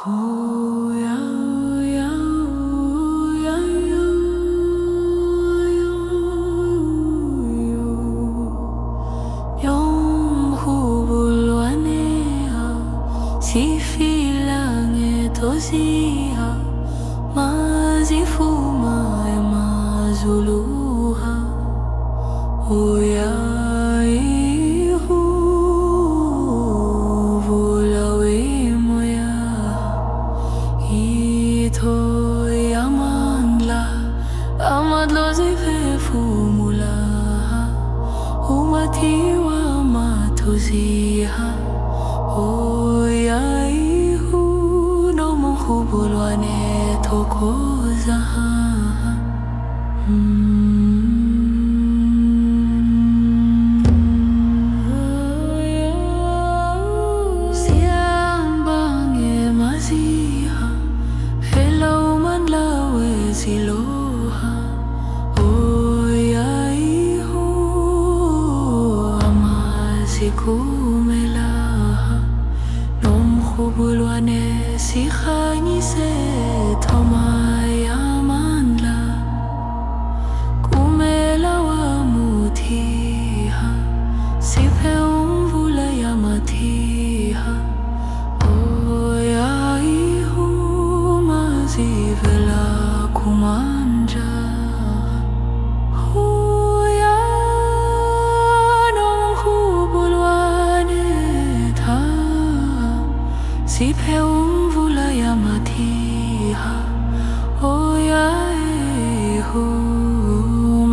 Oh, yeah, yeah, yeah, yeah. Yung hubulwan niya, si filang ito siya, mazifuma e mazuluha. Oh, yeah. Formula umatiwa matuziha oyaihu no muhubulwane tokozaha siambange maziha hello manlawe siloha kumelaha nomhubulwane sikhanyise thomayamandla kumela wamuthiha siphe umvula yamathiha oyaihu mazivela kumanja siphe umvula yamathiha oyaihu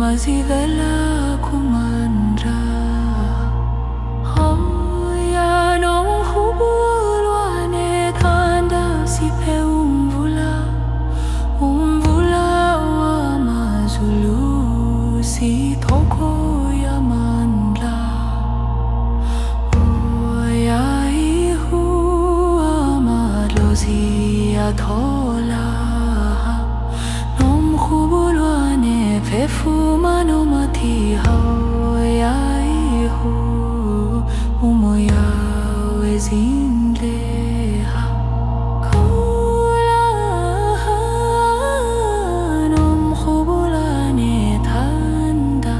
mazivela kumandla oya nomhubulwane khanda siphe umvula wamazulu sithoko yamandla thola nomhubulwane phefuma nomathiha oyaihu umoya wezindleha khulaha nomhubulwane thanda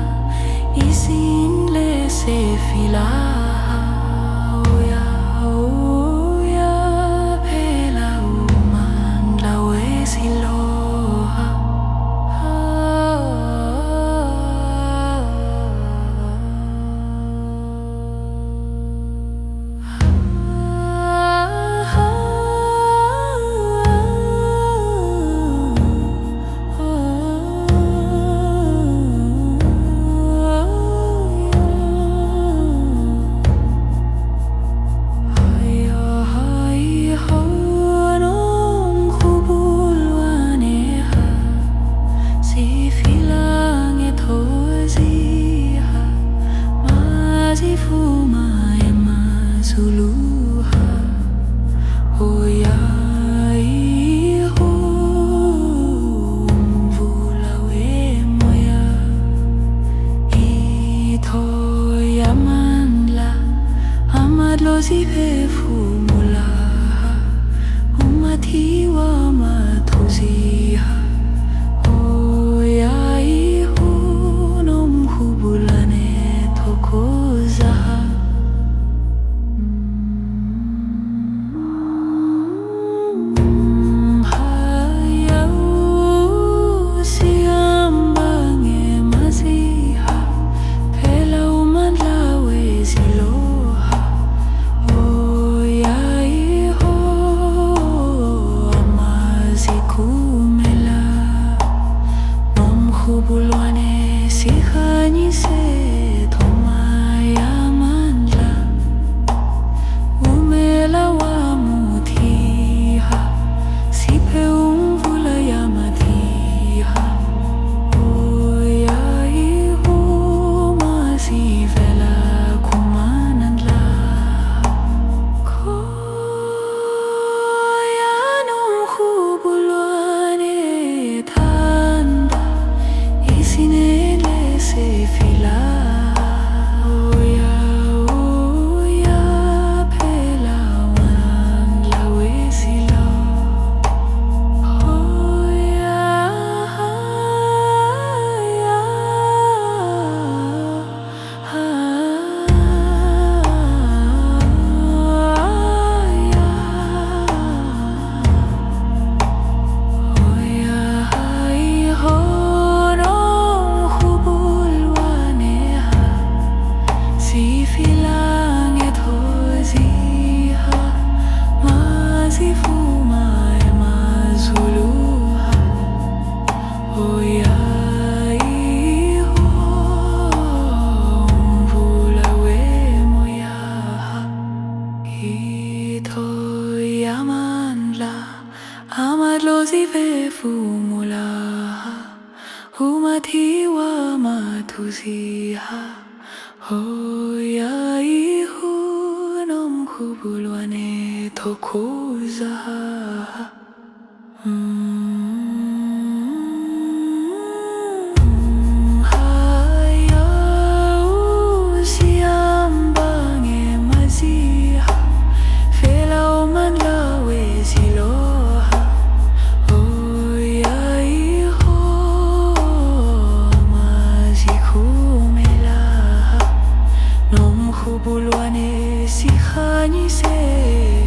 isindle sefilaha la Amad lo zivefu mula Humatiwa matuziha Hoya ihu nom kubulwane tokuzaha Bulwane si khani se